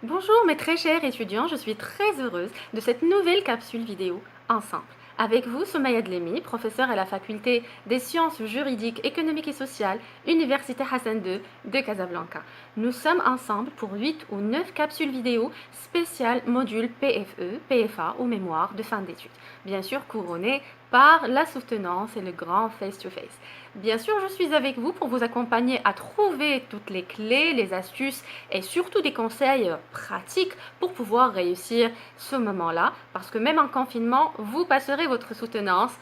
Bonjour mes très chers étudiants, je suis très heureuse de cette nouvelle capsule vidéo ensemble. Avec vous, Soumaya Dlemi, professeure à la faculté des sciences juridiques, économiques et sociales, Université Hassan II de Casablanca. Nous sommes ensemble pour 8 ou 9 capsules vidéo spéciales modules PFE, PFA ou mémoire de fin d'études. Bien sûr couronnées par la soutenance et le grand face-to-face. Bien sûr, je suis avec vous pour vous accompagner à trouver toutes les clés, les astuces et surtout des conseils pratiques pour pouvoir réussir ce moment-là. Parce que même en confinement, vous passerez votre soutenance,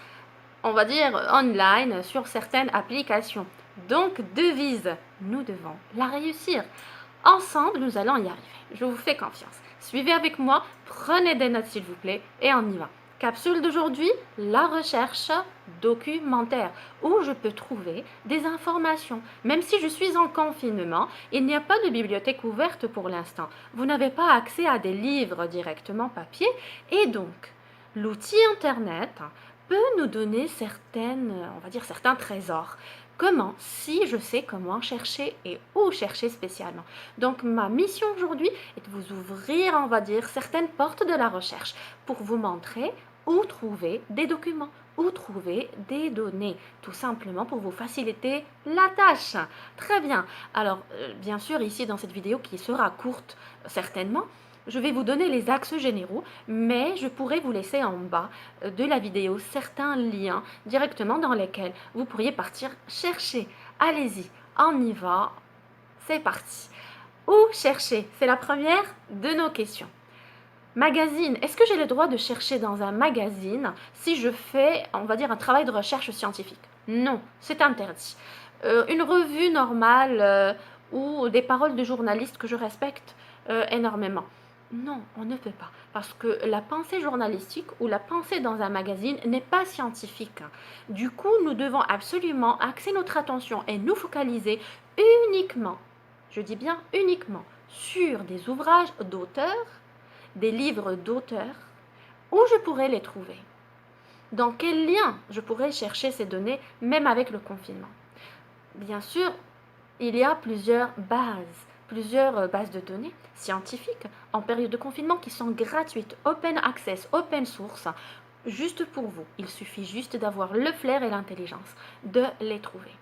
on va dire online, sur certaines applications. Donc, devise, nous devons la réussir. Ensemble, nous allons y arriver. Je vous fais confiance. Suivez avec moi, prenez des notes s'il vous plaît et on y va. Capsule d'aujourd'hui, la recherche documentaire, où je peux trouver des informations. Même si je suis en confinement, il n'y a pas de bibliothèque ouverte pour l'instant. Vous n'avez pas accès à des livres directement papier et donc l'outil Internet peut nous donner on va dire certains trésors. Comment? Si je sais comment chercher et où chercher spécialement. Donc ma mission aujourd'hui est de vous ouvrir, on va dire, certaines portes de la recherche pour vous montrer où trouver des documents, où trouver des données, tout simplement pour vous faciliter la tâche. Très bien. Alors, bien sûr, ici dans cette vidéo qui sera courte certainement, je vais vous donner les axes généraux, mais je pourrais vous laisser en bas de la vidéo certains liens directement dans lesquels vous pourriez partir chercher. Allez-y, on y va, c'est parti. Où chercher? C'est la première de nos questions. Magazine. Est-ce que j'ai le droit de chercher dans un magazine si je fais, on va dire, un travail de recherche scientifique? Non, c'est interdit. Une revue normale ou des paroles de journalistes que je respecte énormément. Non, on ne peut pas. Parce que la pensée journalistique ou la pensée dans un magazine n'est pas scientifique. Du coup, nous devons absolument axer notre attention et nous focaliser uniquement, je dis bien uniquement, sur des ouvrages d'auteurs, des livres d'auteurs, où je pourrais les trouver. Dans quel lien je pourrais chercher ces données, même avec le confinement? Bien sûr, il y a plusieurs bases de données scientifiques en période de confinement qui sont gratuites, open access, open source, juste pour vous. Il suffit juste d'avoir le flair et l'intelligence de les trouver.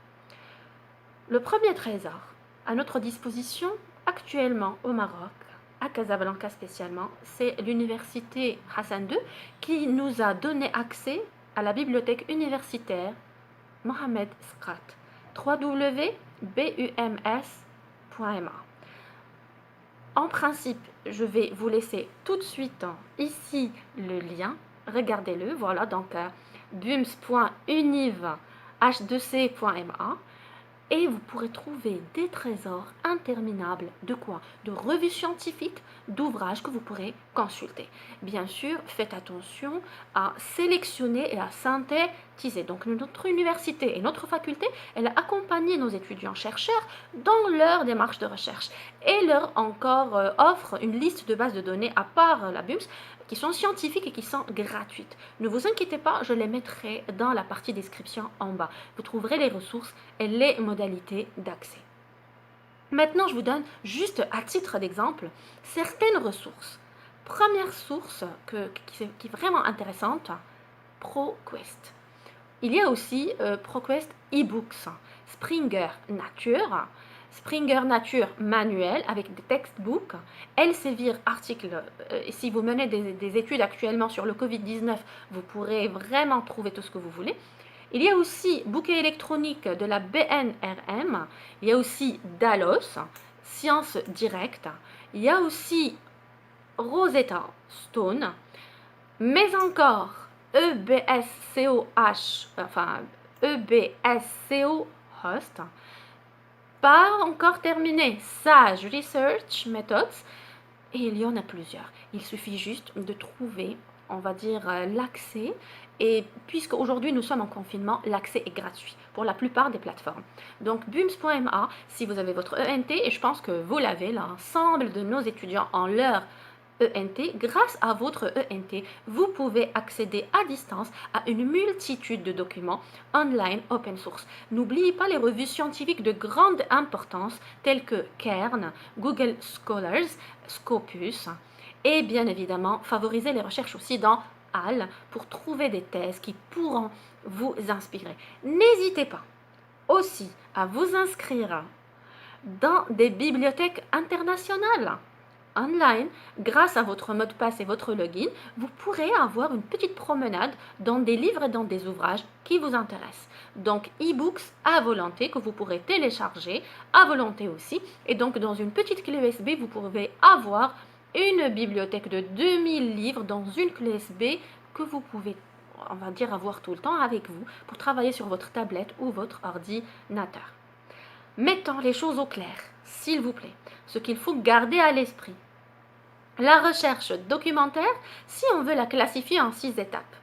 Le premier trésor à notre disposition actuellement au Maroc, à Casablanca spécialement, c'est l'université Hassan II qui nous a donné accès à la bibliothèque universitaire Mohamed Skrat, www.bums.ma. En principe, je vais vous laisser tout de suite ici le lien. Regardez-le, voilà, donc bums.univ.h2c.ma. Et vous pourrez trouver des trésors interminables de quoi? De revues scientifiques, d'ouvrages que vous pourrez consulter. Bien sûr, faites attention à sélectionner et à synthétiser. Donc notre université et notre faculté, elle a accompagné nos étudiants chercheurs dans leur démarche de recherche et leur encore offre une liste de bases de données à part la BUMS qui sont scientifiques et qui sont gratuites. Ne vous inquiétez pas, je les mettrai dans la partie description en bas. Vous trouverez les ressources et les modalités d'accès. Maintenant, je vous donne juste à titre d'exemple certaines ressources. Première source qui est vraiment intéressante, ProQuest. Il y a aussi ProQuest eBooks, Springer Nature, Springer Nature manuel avec des textbooks, Elsevier articles. Si vous menez des études actuellement sur le Covid-19, vous pourrez vraiment trouver tout ce que vous voulez. Il y a aussi bouquet électronique de la BNRM, il y a aussi Dalos, Sciences Directes, il y a aussi Rosetta Stone, mais encore EBSCOH, enfin EBSCO Host, pas encore terminé, Sage Research Methods, et il y en a plusieurs. Il suffit juste de trouver, on va dire, l'accès. Et puisque aujourd'hui nous sommes en confinement, l'accès est gratuit pour la plupart des plateformes. Donc bums.ma, si vous avez votre ENT, et je pense que vous l'avez, l'ensemble de nos étudiants en leur ENT, grâce à votre ENT, vous pouvez accéder à distance à une multitude de documents online open source. N'oubliez pas les revues scientifiques de grande importance telles que Cairn, Google Scholars, Scopus et bien évidemment favoriser les recherches aussi dans HAL pour trouver des thèses qui pourront vous inspirer. N'hésitez pas aussi à vous inscrire dans des bibliothèques internationales online. Grâce à votre mot de passe et votre login, vous pourrez avoir une petite promenade dans des livres et dans des ouvrages qui vous intéressent. Donc e-books à volonté que vous pourrez télécharger à volonté aussi. Et donc dans une petite clé USB, vous pouvez avoir une bibliothèque de 2000 livres dans une clé USB que vous pouvez, on va dire, avoir tout le temps avec vous pour travailler sur votre tablette ou votre ordinateur. Mettons les choses au clair, s'il vous plaît. Ce qu'il faut garder à l'esprit. La recherche documentaire, si on veut la classifier en 6 étapes.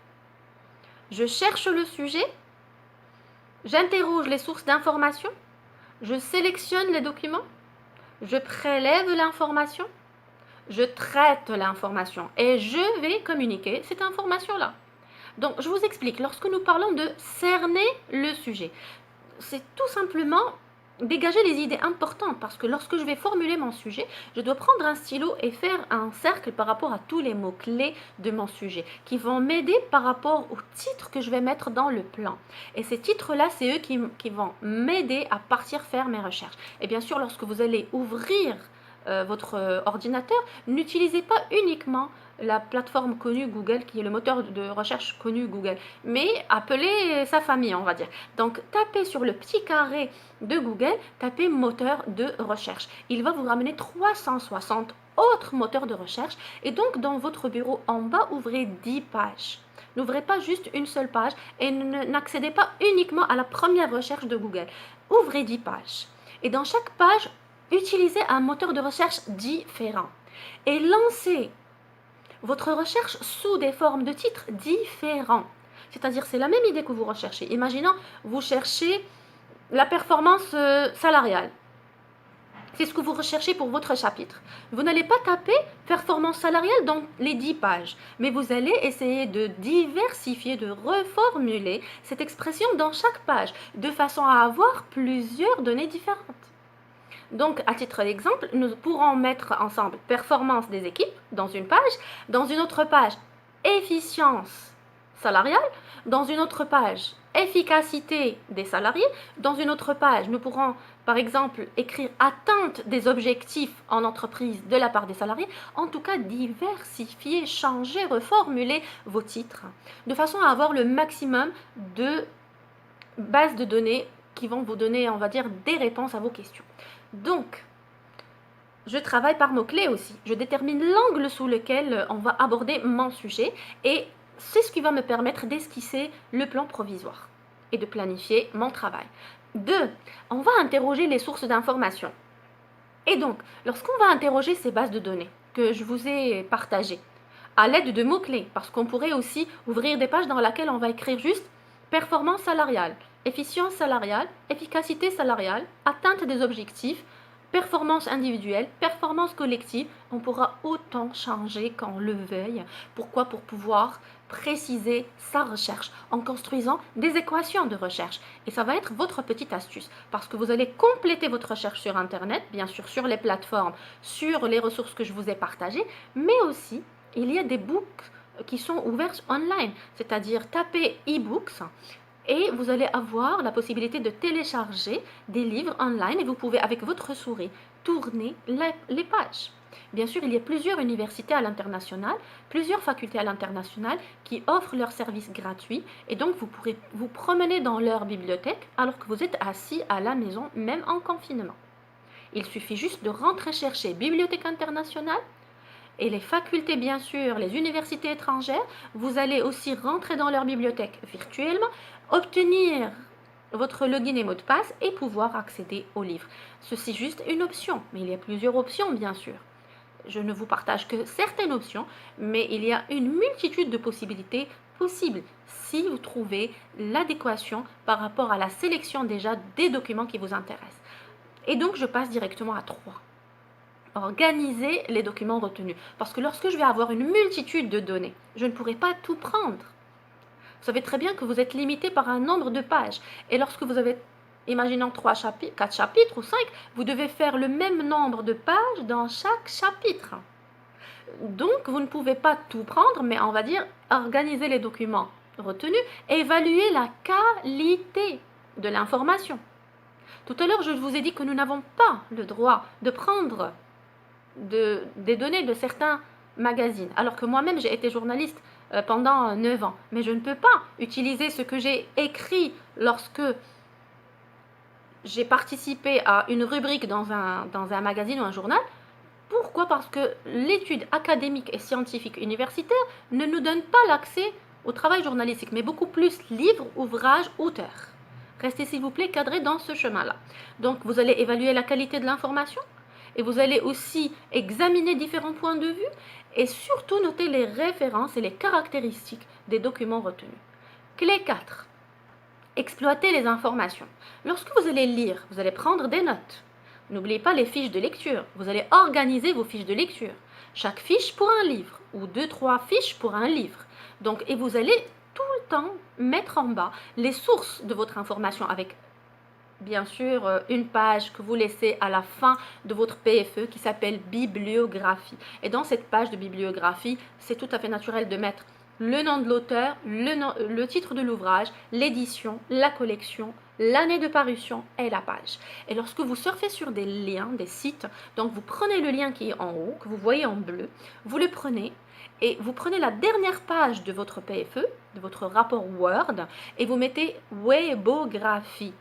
Je cherche le sujet, j'interroge les sources d'information, je sélectionne les documents, je prélève l'information, je traite l'information et je vais communiquer cette information-là. Donc, je vous explique, lorsque nous parlons de cerner le sujet, c'est tout simplement dégager les idées importantes parce que lorsque je vais formuler mon sujet, je dois prendre un stylo et faire un cercle par rapport à tous les mots-clés de mon sujet qui vont m'aider par rapport aux titres que je vais mettre dans le plan. Et ces titres-là, c'est eux qui vont m'aider à partir faire mes recherches. Et bien sûr, lorsque vous allez ouvrir votre ordinateur, n'utilisez pas uniquement la plateforme connue Google, qui est le moteur de recherche connu Google, mais appelez sa famille, on va dire. Donc, tapez sur le petit carré de Google, tapez moteur de recherche. Il va vous ramener 360 autres moteurs de recherche. Et donc, dans votre bureau en bas, ouvrez 10 pages. N'ouvrez pas juste une seule page et n'accédez pas uniquement à la première recherche de Google. Ouvrez 10 pages. Et dans chaque page, utilisez un moteur de recherche différent. Et lancez votre recherche sous des formes de titres différents. C'est-à-dire, c'est la même idée que vous recherchez. Imaginons, vous cherchez la performance salariale. C'est ce que vous recherchez pour votre chapitre. Vous n'allez pas taper performance salariale dans les 10 pages, mais vous allez essayer de diversifier, de reformuler cette expression dans chaque page, de façon à avoir plusieurs données différentes. Donc, à titre d'exemple, nous pourrons mettre ensemble performance des équipes dans une page, dans une autre page, efficience salariale, dans une autre page, efficacité des salariés, dans une autre page, nous pourrons par exemple écrire atteinte des objectifs en entreprise de la part des salariés. En tout cas, diversifier, changer, reformuler vos titres de façon à avoir le maximum de bases de données qui vont vous donner, on va dire, des réponses à vos questions. Donc, je travaille par mots-clés aussi. Je détermine l'angle sous lequel on va aborder mon sujet et c'est ce qui va me permettre d'esquisser le plan provisoire et de planifier mon travail. 2. On va interroger les sources d'information. Et donc, lorsqu'on va interroger ces bases de données que je vous ai partagées à l'aide de mots-clés, parce qu'on pourrait aussi ouvrir des pages dans lesquelles on va écrire juste performance salariale, efficience salariale, efficacité salariale, atteinte des objectifs, performance individuelle, performance collective. On pourra autant changer qu'on le veuille. Pourquoi? Pour pouvoir préciser sa recherche en construisant des équations de recherche. Et ça va être votre petite astuce parce que vous allez compléter votre recherche sur Internet, bien sûr sur les plateformes, sur les ressources que je vous ai partagées, mais aussi il y a des books qui sont ouverts online, c'est-à-dire tapez e-books et vous allez avoir la possibilité de télécharger des livres online et vous pouvez avec votre souris tourner les pages. Bien sûr, il y a plusieurs universités à l'international, plusieurs facultés à l'international qui offrent leurs services gratuits et donc vous pourrez vous promener dans leur bibliothèque alors que vous êtes assis à la maison, même en confinement. Il suffit juste de rentrer chercher Bibliothèque internationale et les facultés, bien sûr, les universités étrangères. Vous allez aussi rentrer dans leur bibliothèque virtuellement, obtenir votre login et mot de passe et pouvoir accéder aux livres. Ceci est juste une option, mais il y a plusieurs options, bien sûr. Je ne vous partage que certaines options, mais il y a une multitude de possibilités possibles si vous trouvez l'adéquation par rapport à la sélection déjà des documents qui vous intéressent. Et donc, je passe directement à 3. organiser les documents retenus. Parce que lorsque je vais avoir une multitude de données, je ne pourrai pas tout prendre. Vous savez très bien que vous êtes limité par un nombre de pages. Et lorsque vous avez, imaginons 3 chapitres, 4 chapitres ou 5, vous devez faire le même nombre de pages dans chaque chapitre. Donc, vous ne pouvez pas tout prendre, mais on va dire organiser les documents retenus, évaluer la qualité de l'information. Tout à l'heure, je vous ai dit que nous n'avons pas le droit de prendre des données de certains magazines, alors que moi-même, j'ai été journaliste pendant 9 ans. Mais je ne peux pas utiliser ce que j'ai écrit lorsque j'ai participé à une rubrique dans un magazine ou un journal. Pourquoi? Parce que l'étude académique et scientifique universitaire ne nous donne pas l'accès au travail journalistique, mais beaucoup plus livres, ouvrages, auteurs. Restez s'il vous plaît cadrés dans ce chemin-là. Donc vous allez évaluer la qualité de l'information et vous allez aussi examiner différents points de vue et surtout noter les références et les caractéristiques des documents retenus. Clé 4. Exploiter les informations. Lorsque vous allez lire, vous allez prendre des notes. N'oubliez pas les fiches de lecture. Vous allez organiser vos fiches de lecture. Chaque fiche pour un livre ou 2-3 fiches pour un livre. Donc, et vous allez tout le temps mettre en bas les sources de votre information avec bien sûr une page que vous laissez à la fin de votre PFE qui s'appelle bibliographie. Et dans cette page de bibliographie, c'est tout à fait naturel de mettre le nom de l'auteur, le titre de l'ouvrage, l'édition, la collection, l'année de parution et la page. Et lorsque vous surfez sur des liens, des sites, donc vous prenez le lien qui est en haut, que vous voyez en bleu, vous le prenez et vous prenez la dernière page de votre PFE, de votre rapport Word, et vous mettez Webographie.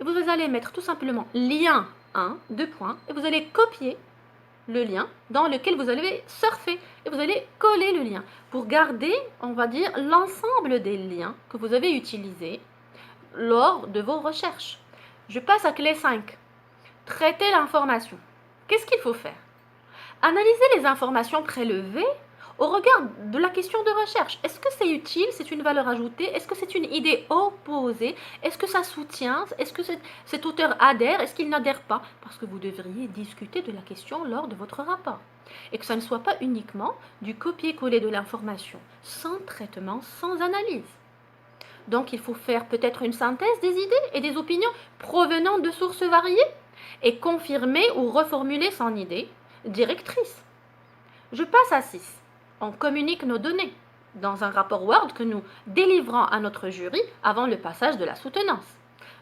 Et vous allez mettre tout simplement lien 1, 2 points, et vous allez copier le lien dans lequel vous allez surfer et vous allez coller le lien pour garder, on va dire, l'ensemble des liens que vous avez utilisés lors de vos recherches. Je passe à clé 5. Traiter l'information. Qu'est-ce qu'il faut faire? Analyser les informations prélevées au regard de la question de recherche. Est-ce que c'est utile? C'est une valeur ajoutée? Est-ce que c'est une idée opposée? Est-ce que ça soutient? Est-ce que cet auteur adhère? Est-ce qu'il n'adhère pas? Parce que vous devriez discuter de la question lors de votre rapport. Et que ça ne soit pas uniquement du copier-coller de l'information, sans traitement, sans analyse. Donc il faut faire peut-être une synthèse des idées et des opinions provenant de sources variées et confirmer ou reformuler son idée directrice. Je passe à 6. On communique nos données dans un rapport Word que nous délivrons à notre jury avant le passage de la soutenance.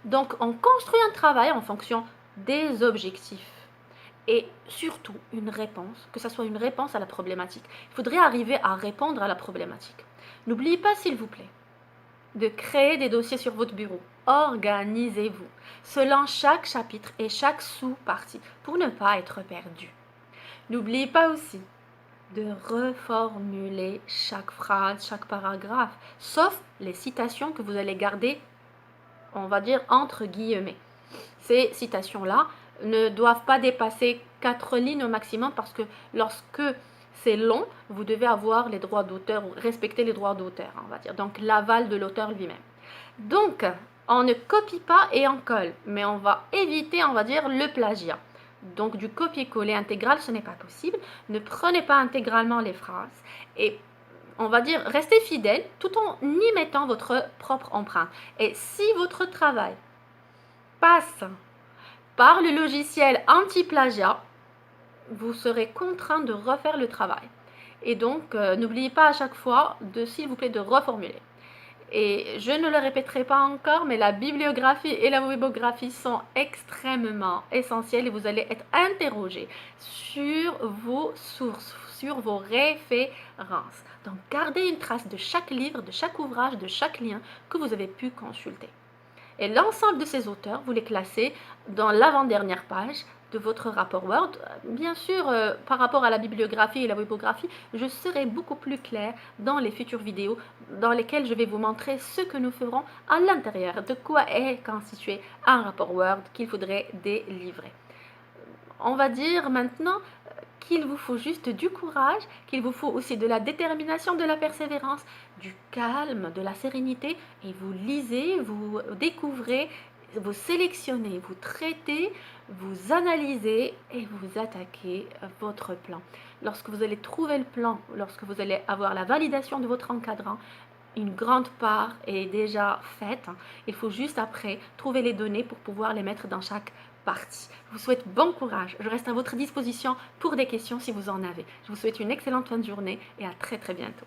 Donc, on construit un travail en fonction des objectifs et surtout une réponse, que ce soit une réponse à la problématique. Il faudrait arriver à répondre à la problématique. N'oubliez pas, s'il vous plaît, de créer des dossiers sur votre bureau. Organisez-vous selon chaque chapitre et chaque sous-partie pour ne pas être perdu. N'oubliez pas aussi de reformuler chaque phrase, chaque paragraphe, sauf les citations que vous allez garder, on va dire, entre guillemets. Ces citations-là ne doivent pas dépasser 4 lignes au maximum parce que lorsque c'est long, vous devez avoir les droits d'auteur ou respecter les droits d'auteur, on va dire. Donc, l'aval de l'auteur lui-même. Donc, on ne copie pas et on colle, mais on va éviter, on va dire, le plagiat. Donc du copier-coller intégral, ce n'est pas possible. Ne prenez pas intégralement les phrases et on va dire restez fidèle tout en y mettant votre propre empreinte. Et si votre travail passe par le logiciel anti-plagiat, vous serez contraint de refaire le travail. Et donc n'oubliez pas à chaque fois de, s'il vous plaît, de reformuler. Et je ne le répéterai pas encore, mais la bibliographie et la webographie sont extrêmement essentielles et vous allez être interrogé sur vos sources, sur vos références. Donc, gardez une trace de chaque livre, de chaque ouvrage, de chaque lien que vous avez pu consulter. Et l'ensemble de ces auteurs, vous les classez dans l'avant-dernière page de votre rapport Word. Bien sûr, par rapport à la bibliographie et la webographie, je serai beaucoup plus claire dans les futures vidéos dans lesquelles je vais vous montrer ce que nous ferons à l'intérieur, de quoi est constitué un rapport Word qu'il faudrait délivrer. On va dire maintenant qu'il vous faut juste du courage, qu'il vous faut aussi de la détermination, de la persévérance, du calme, de la sérénité, et vous lisez, vous découvrez vous sélectionnez, vous traitez, vous analysez et vous attaquez votre plan. Lorsque vous allez trouver le plan, lorsque vous allez avoir la validation de votre encadrant, une grande part est déjà faite. Il faut juste après trouver les données pour pouvoir les mettre dans chaque partie. Je vous souhaite bon courage. Je reste à votre disposition pour des questions si vous en avez. Je vous souhaite une excellente fin de journée et à très très bientôt.